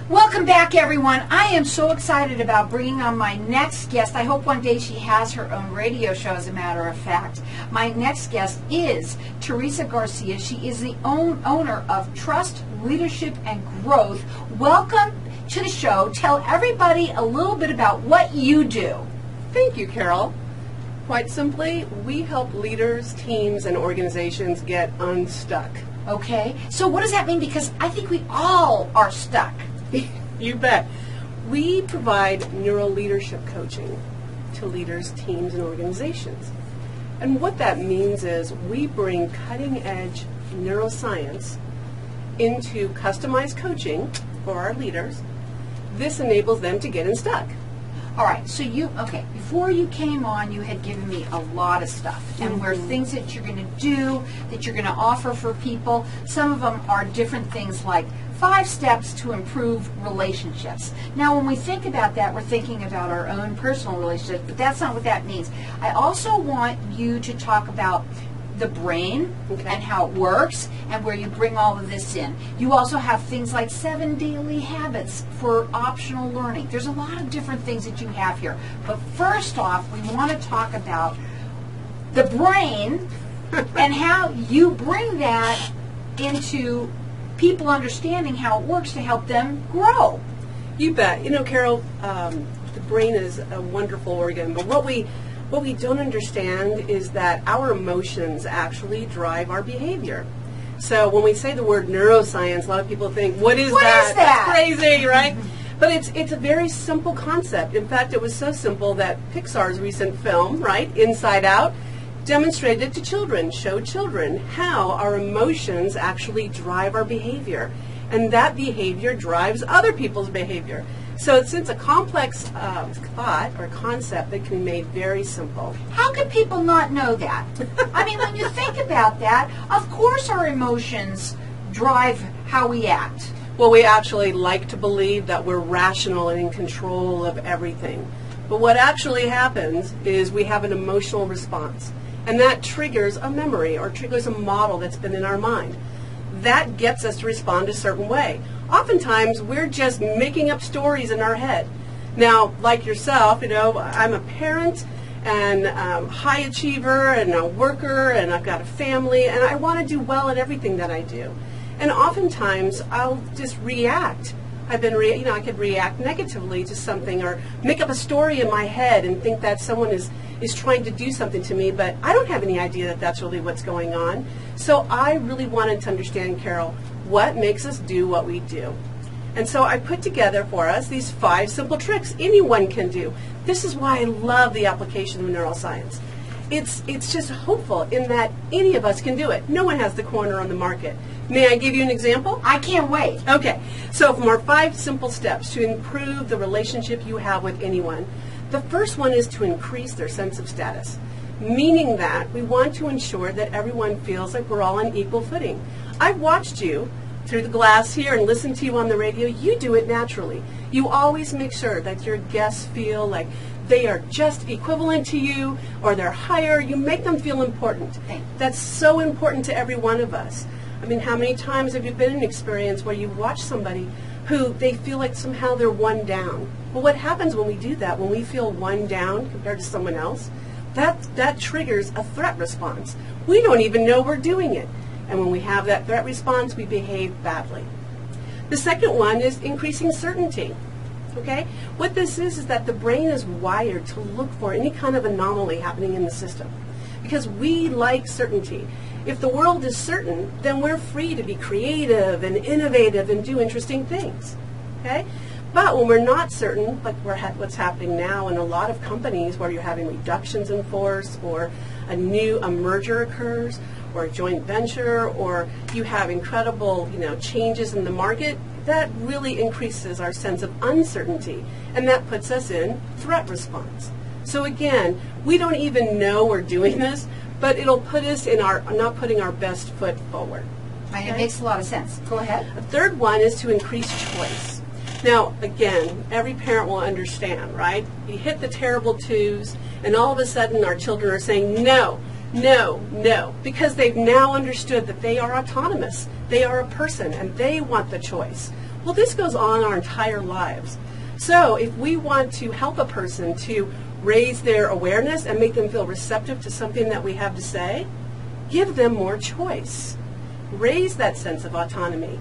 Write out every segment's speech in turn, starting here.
Welcome back, everyone. I am so excited about bringing on my next guest. I hope one day she has her own radio show, as a matter of fact. My next guest is Teresa Garcia. She is the owner of Trust, Leadership, and Growth. Welcome to the show. Tell everybody a little bit about what you do. Thank you, Carol. Quite simply, we help leaders, teams, and organizations get unstuck. Okay, so what does that mean? Because I think we all are stuck. You bet. We provide neuro leadership coaching to leaders, teams, and organizations. And what that means is we bring cutting-edge neuroscience into customized coaching for our leaders. This enables them to get unstuck. All right, so before you came on, you had given me a lot of stuff, and were things that you're going to do, that you're going to offer for people. Some of them are different things like 5 steps to improve relationships. Now, when we think about that, we're thinking about our own personal relationships, but that's not what that means. I also want you to talk about the brain and how it works and where you bring all of this in. You also have things like 7 daily habits for optional learning. There's a lot of different things that you have here. But first off, we want to talk about the brain and how you bring that into people understanding how it works to help them grow. You bet. You know, Carol, the brain is a wonderful organ, but what we don't understand is that our emotions actually drive our behavior. So when we say the word neuroscience, a lot of people think, what is that? That's crazy, right? But it's a very simple concept. In fact, it was so simple that Pixar's recent film, right, Inside Out, demonstrated to children, showed children how our emotions actually drive our behavior. And that behavior drives other people's behavior. So it's a complex thought or concept that can be made very simple. How could people not know that? I mean, when you think about that, of course our emotions drive how we act. Well, we actually like to believe that we're rational and in control of everything. But what actually happens is we have an emotional response. And that triggers a memory or triggers a model that's been in our mind. That gets us to respond a certain way. Oftentimes, we're just making up stories in our head. Now, like yourself, you know, I'm a parent and high achiever and a worker and I've got a family and I want to do well at everything that I do. And oftentimes, I'll just react. I could react negatively to something or make up a story in my head and think that someone is trying to do something to me, but I don't have any idea that that's really what's going on. So I really wanted to understand, Carol, what makes us do what we do. And so I put together for us these 5 simple tricks anyone can do. This is why I love the application of neuroscience. It's just hopeful in that any of us can do it. No one has the corner on the market. May I give you an example? I can't wait. Okay, so from our 5 simple steps to improve the relationship you have with anyone, the first one is to increase their sense of status, meaning that we want to ensure that everyone feels like we're all on equal footing. I've watched you through the glass here and listened to you on the radio. You do it naturally. You always make sure that your guests feel like they are just equivalent to you or they're higher. You make them feel important. That's so important to every one of us. I mean, how many times have you been in an experience where you watch somebody who they feel like somehow they're one down? Well, what happens when we do that, when we feel one down compared to someone else? That triggers a threat response. We don't even know we're doing it. And when we have that threat response, we behave badly. The second one is increasing certainty. Okay? What this is that the brain is wired to look for any kind of anomaly happening in the system. Because we like certainty. If the world is certain, then we're free to be creative and innovative and do interesting things. Okay? But when we're not certain, like what's happening now in a lot of companies where you're having reductions in force or a merger occurs or a joint venture or you have incredible changes in the market, that really increases our sense of uncertainty and that puts us in threat response. So again, we don't even know we're doing this, but it'll put us in not putting our best foot forward. Right, it makes a lot of sense. Go ahead. The third one is to increase choice. Now, again, every parent will understand, right? You hit the terrible twos, and all of a sudden our children are saying no, no, no, because they've now understood that they are autonomous. They are a person, and they want the choice. Well, this goes on our entire lives. So if we want to help a person to raise their awareness and make them feel receptive to something that we have to say, give them more choice. Raise that sense of autonomy.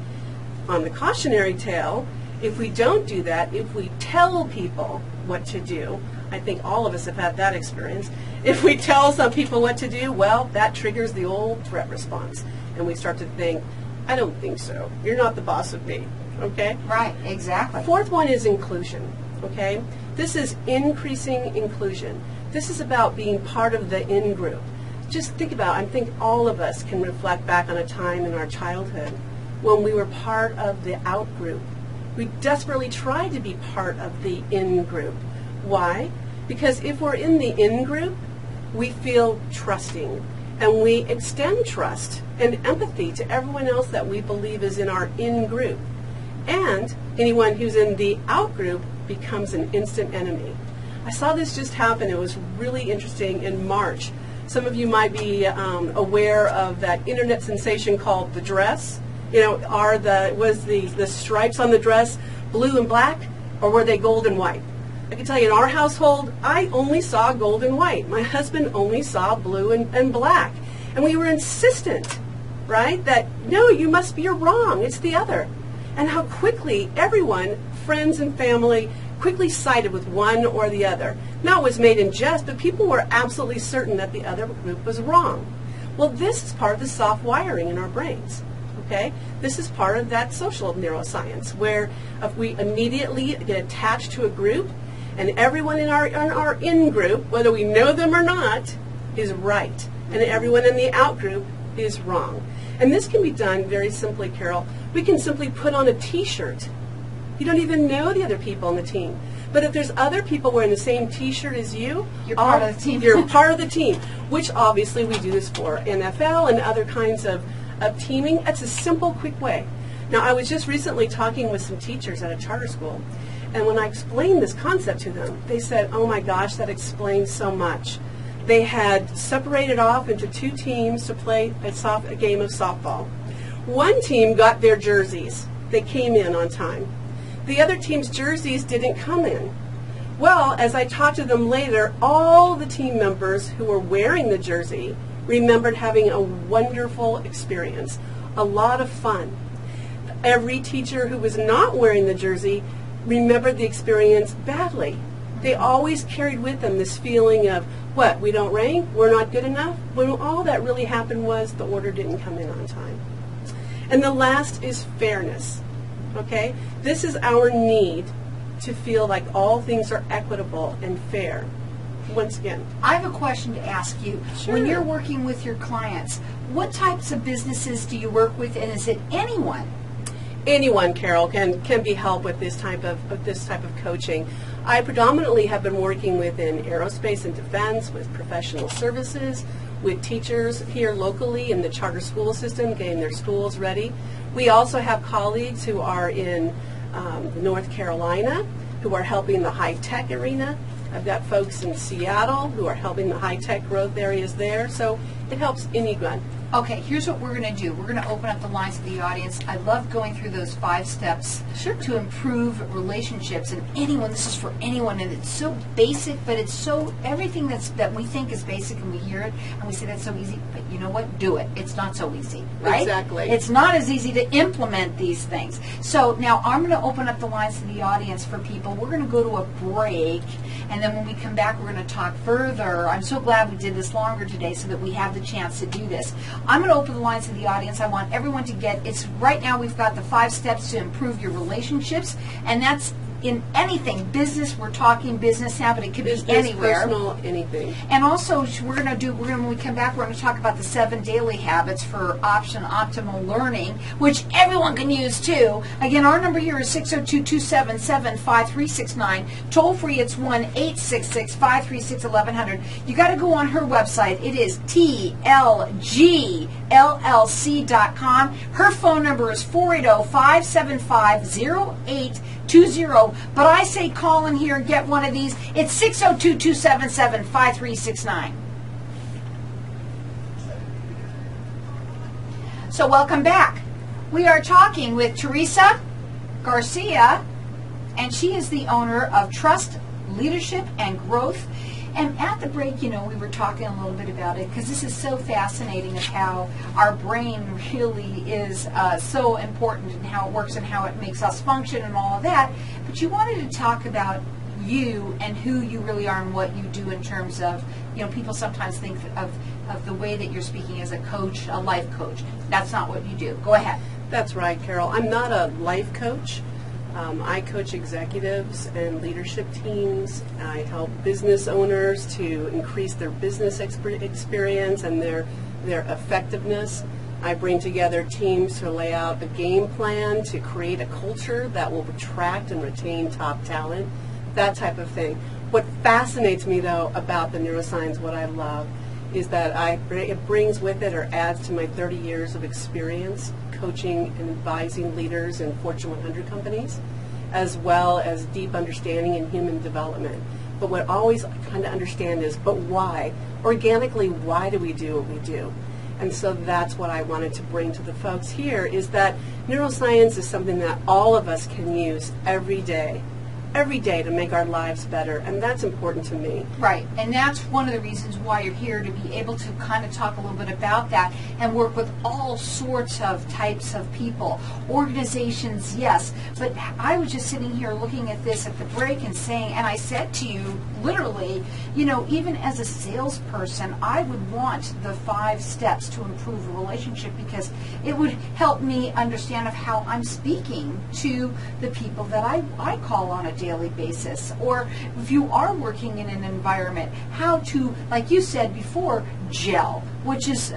On the cautionary tale, if we don't do that, if we tell people what to do, I think all of us have had that experience. If we tell some people what to do, well, that triggers the old threat response. And we start to think, I don't think so. You're not the boss of me. Okay? Right, exactly. Fourth one is inclusion. Okay? This is increasing inclusion. This is about being part of the in-group. Just think about, I think all of us can reflect back on a time in our childhood when we were part of the out-group. We desperately tried to be part of the in-group. Why? Because if we're in the in-group, we feel trusting, and we extend trust and empathy to everyone else that we believe is in our in-group. And anyone who's in the out-group becomes an instant enemy. I saw this just happen. It was really interesting in March. Some of you might be aware of that internet sensation called The Dress. You know, was the stripes on the dress blue and black, or were they gold and white? I can tell you in our household, I only saw gold and white. My husband only saw blue and black. And we were insistent, right, that no, you're wrong, it's the other. And how quickly everyone, friends and family, quickly sided with one or the other. Now it was made in jest, but people were absolutely certain that the other group was wrong. Well, this is part of the soft wiring in our brains. Okay? This is part of that social neuroscience, where if we immediately get attached to a group, and everyone in our in-group, whether we know them or not, is right, and everyone in the out-group is wrong. And this can be done very simply, Carol. We can simply put on a T-shirt. You don't even know the other people on the team. But if there's other people wearing the same T-shirt as you, you're part of the team. You're part of the team, which obviously we do this for NFL and other kinds of teaming. It's a simple, quick way. Now, I was just recently talking with some teachers at a charter school, and when I explained this concept to them, they said, oh my gosh, that explains so much. They had separated off into two teams to play a game of softball. One team got their jerseys. They came in on time. The other team's jerseys didn't come in. Well, as I talked to them later, all the team members who were wearing the jersey remembered having a wonderful experience, a lot of fun. Every teacher who was not wearing the jersey remembered the experience badly. They always carried with them this feeling of, what, we don't rank, we're not good enough? When all that really happened was the order didn't come in on time. And the last is fairness, okay? This is our need to feel like all things are equitable and fair. Once again, I have a question to ask you. Sure. When you're working with your clients, what types of businesses do you work with, and is it anyone? Anyone, Carol, can be helped with this type of coaching. I predominantly have been working within aerospace and defense, with professional services, with teachers here locally in the charter school system, getting their schools ready. We also have colleagues who are in North Carolina who are helping the high-tech arena. I've got folks in Seattle who are helping the high-tech growth areas there. So it helps anyone. Okay, here's what we're going to do. We're going to open up the lines to the audience. I love going through those 5 steps to improve relationships. And anyone, this is for anyone, and it's so basic, but it's so, everything that we think is basic, and we hear it, and we say that's so easy, but you know what? Do it. It's not so easy, right? Exactly. It's not as easy to implement these things. So now I'm going to open up the lines to the audience for people. We're going to go to a break, and then when we come back, we're going to talk further. I'm so glad we did this longer today so that we have the chance to do this. I'm going to open the lines to the audience. I want everyone to get, it's right now we've got the 5 steps to improve your relationships, and that's in anything. Business, we're talking business now, but it could be anywhere. Personal, anything. And also, when we come back, we're going to talk about the 7 daily habits for optimal learning, which everyone can use too. Again, our number here is 602-277-5369. Toll free, it's 1-866-536-1100. You got to go on her website. It is TLGLLC.com. Her phone number is 480-575-0820. But I say call in here and get one of these. It's 602-277-5369. So welcome back. We are talking with Teresa Garcia, and she is the owner of Trust, Leadership, and Growth. And at the break, we were talking a little bit about it because this is so fascinating of how our brain really is so important and how it works and how it makes us function and all of that. But you wanted to talk about you and who you really are and what you do in terms of, people sometimes think of the way that you're speaking as a coach, a life coach. That's not what you do. Go ahead. That's right, Carol. I'm not a life coach. I coach executives and leadership teams. I help business owners to increase their business experience and their effectiveness. I bring together teams to lay out a game plan to create a culture that will attract and retain top talent, that type of thing. What fascinates me, though, about the neuroscience, what I love, is that it brings with it or adds to my 30 years of experience coaching and advising leaders in Fortune 100 companies, as well as deep understanding in human development. But what I always kind of understand is, but why? Organically, why do we do what we do? And so that's what I wanted to bring to the folks here, is that neuroscience is something that all of us can use every day to make our lives better, and that's important to me. Right, and that's one of the reasons why you're here, to be able to kind of talk a little bit about that and work with all sorts of types of people. Organizations, yes, but I was just sitting here looking at this at the break and saying, and I said to you, literally, even as a salesperson, I would want the 5 steps to improve a relationship, because it would help me understand of how I'm speaking to the people that I call on a daily basis. Or if you are working in an environment, how to, like you said before, gel, which is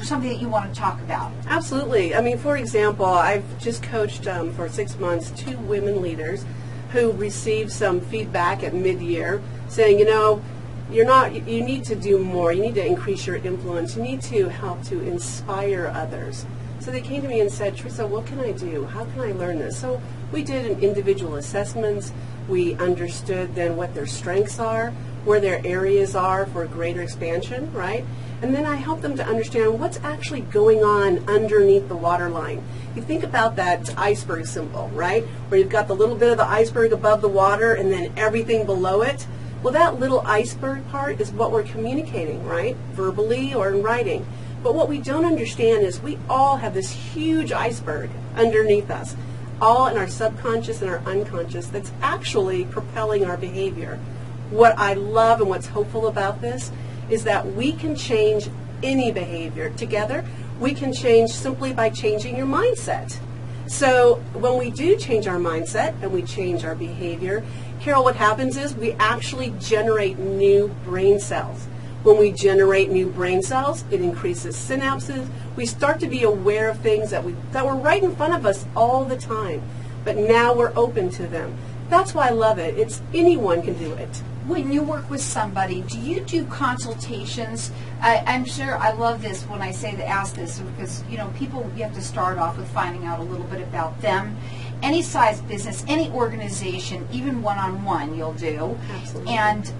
something that you want to talk about. Absolutely. I mean, for example, I've just coached for 6 months 2 women leaders who received some feedback at mid-year saying, you need to do more. You need to increase your influence. You need to help to inspire others. So they came to me and said, Teresa, what can I do? How can I learn this? So we did an individual assessments. We understood then what their strengths are, where their areas are for greater expansion, right? And then I helped them to understand what's actually going on underneath the waterline. You think about that iceberg symbol, right? Where you've got the little bit of the iceberg above the water and then everything below it. Well, that little iceberg part is what we're communicating, right? Verbally or in writing. But what we don't understand is we all have this huge iceberg underneath us, all in our subconscious and our unconscious, that's actually propelling our behavior. What I love and what's hopeful about this is that we can change any behavior together. We can change simply by changing your mindset. So when we do change our mindset and we change our behavior, Carol, what happens is we actually generate new brain cells. When we generate new brain cells, it increases synapses. We start to be aware of things that were right in front of us all the time, but now we're open to them. That's why I love it. It's anyone can do it. When you work with somebody, do you do consultations? I'm sure I love this when I say to ask this, because people, you have to start off with finding out a little bit about them. Any size business, any organization, even one-on-one, you'll do. Absolutely. And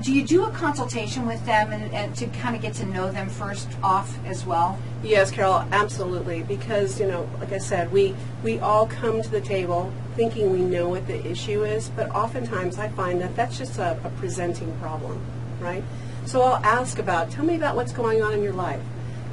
do you do a consultation with them and to kind of get to know them first off as well? Yes, Carol, absolutely. Because, like I said, we all come to the table thinking we know what the issue is, but oftentimes I find that that's just a presenting problem, right? So I'll ask tell me about what's going on in your life.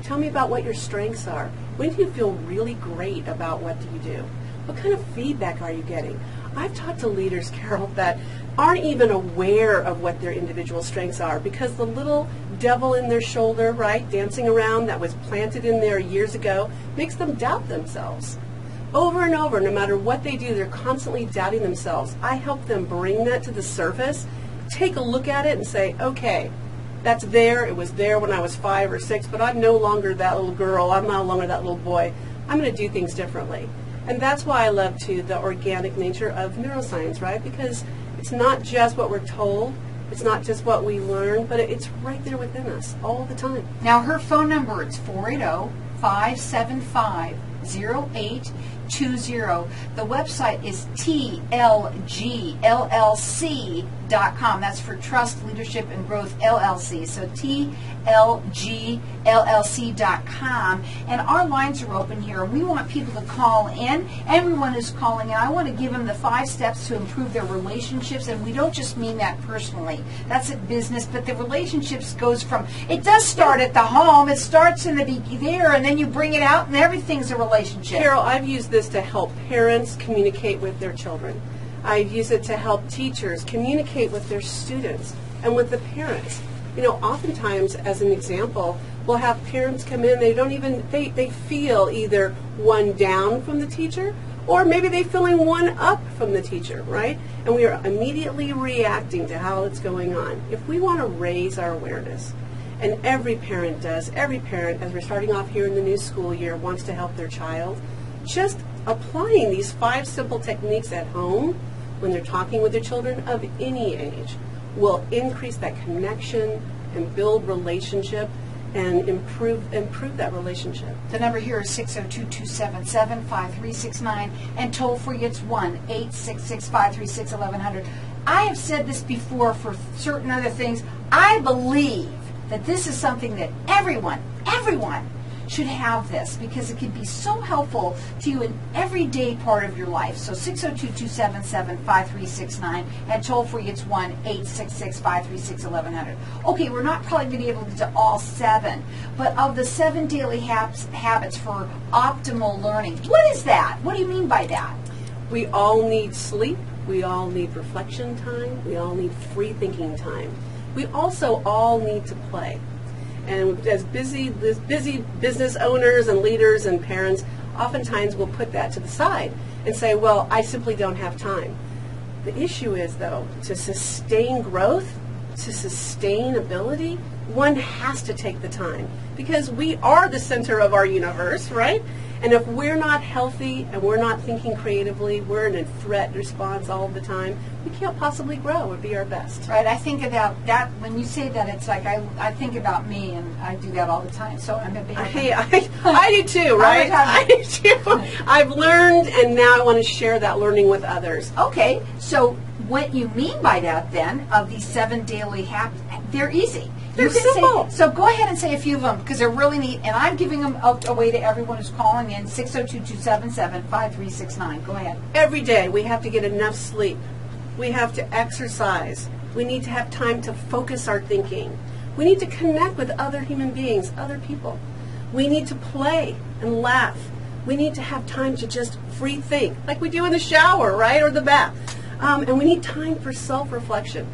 Tell me about what your strengths are. When do you feel really great about what do you do? What kind of feedback are you getting? I've talked to leaders, Carol, that aren't even aware of what their individual strengths are, because the little devil in their shoulder, right, dancing around, that was planted in there years ago, makes them doubt themselves. Over and over, no matter what they do, they're constantly doubting themselves. I help them bring that to the surface, take a look at it and say, okay, that's there, it was there when I was 5 or 6, but I'm no longer that little girl, I'm no longer that little boy. I'm going to do things differently. And that's why I love, too, the organic nature of neuroscience, right? Because it's not just what we're told, it's not just what we learn, but it's right there within us all the time. Now, her phone number is 480-575 The website is TLGLLC.com. That's for Trust, Leadership, and Growth LLC. So TLGLLC.com. And our lines are open here. We want people to call in. Everyone is calling in. I want to give them the 5 steps to improve their relationships. And we don't just mean that personally. That's at business. But the relationships goes from, it does start at the home. It starts in the there, and then you bring it out, and everything's a relationship. Carol, I've used this to help parents communicate with their children. I've used it to help teachers communicate with their students and with the parents. You know, oftentimes, as an example, we'll have parents come in, they feel either one down from the teacher, or maybe they're feeling one up from the teacher, right? And we are immediately reacting to how it's going on. If we want to raise our awareness, and every parent does, every parent, as we're starting off here in the new school year, wants to help their child, just applying these 5 simple techniques at home when they're talking with their children of any age will increase that connection and build relationship and improve that relationship. The number here is 602-277-5369, and toll free it's 1-866-536-1100. I have said this before for certain other things. I believe that this is something that everyone should have this, because it can be so helpful to you in everyday part of your life. So 602-277-5369, and toll free it's 1-866-536-1100. Okay, we're not probably going to be able to do all 7, but of the 7 daily habits for optimal learning, what is that? What do you mean by that? We all need sleep. We all need reflection time. We all need free thinking time. We also all need to play. And as busy business owners and leaders and parents, oftentimes we'll put that to the side and say, well, I simply don't have time. The issue is, though, to sustain growth, to sustain ability, one has to take the time, because we are the center of our universe, right? And if we're not healthy and we're not thinking creatively, we're in a threat response all the time, we can't possibly grow and be our best. Right, I think about that, when you say that, it's like I think about me, and I do that all the time. So I'm a big... Hey, I do too, right? I do too. I've learned, and now I want to share that learning with others. Okay, so what you mean by that, then, of these 7 daily habits, they're easy. They're simple. So go ahead and say a few of them, because they're really neat, and I'm giving them away to everyone who's calling in, 602-277-5369. Go ahead. Every day we have to get enough sleep. We have to exercise. We need to have time to focus our thinking. We need to connect with other human beings, other people. We need to play and laugh. We need to have time to just free think, like we do in the shower, right, or the bath. And we need time for self-reflection.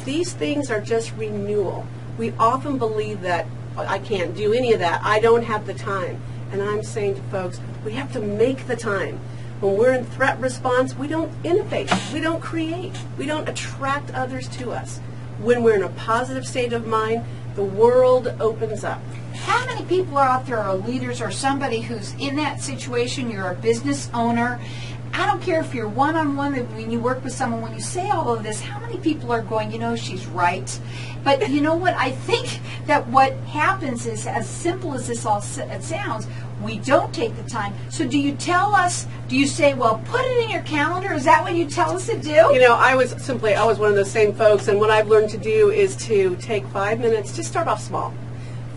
These things are just renewal. We often believe that I can't do any of that. I don't have the time. And I'm saying to folks, we have to make the time. When we're in threat response, we don't innovate. We don't create. We don't attract others to us. When we're in a positive state of mind, the world opens up. How many people are out there, are leaders or somebody who's in that situation? You're a business owner. I don't care if you're one-on-one, when you work with someone, when you say all of this, how many people are going, you know, she's right? But you know what? I think that what happens is, as simple as this all it sounds, we don't take the time. So do you tell us, do you say, well, put it in your calendar? Is that what you tell us to do? You know, I was one of those same folks, and what I've learned to do is to take 5 minutes, just start off small.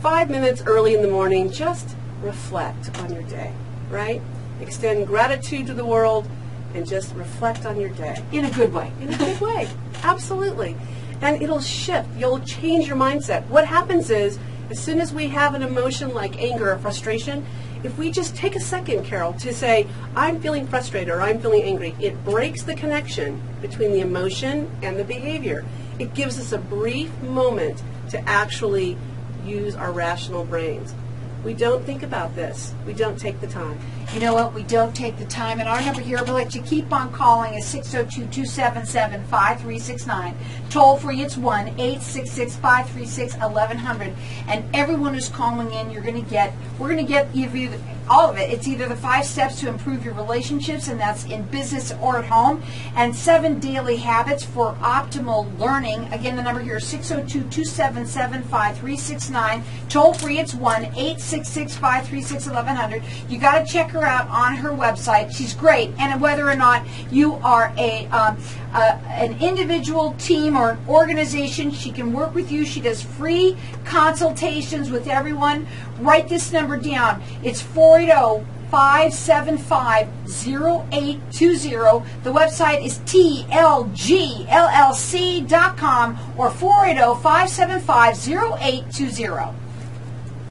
5 minutes early in the morning, just reflect on your day, right? Extend gratitude to the world and just reflect on your day. In a good way. In a good way. Absolutely. And it'll shift. You'll change your mindset. What happens is, as soon as we have an emotion like anger or frustration, if we just take a second, Carol, to say, I'm feeling frustrated or I'm feeling angry, it breaks the connection between the emotion and the behavior. It gives us a brief moment to actually use our rational brains. We don't think about this. We don't take the time. You know what? We don't take the time. And our number here, we'll let you keep on calling, is 602-277-5369. Toll free, it's 1-866-536-1100. And everyone who's calling in, we're going to give you all of it. It's either the 5 steps to improve your relationships, and that's in business or at home, and 7 daily habits for optimal learning. Again, the number here is 602-277-5369. Toll free, it's 1-866-536-1100. You got to check her out on her website. She's great. And whether or not you are an individual, team, or an organization, she can work with you. She does free consultations with everyone. Write this number down. It's 480-575-0820. The website is tlgllc.com or 480-575-0820.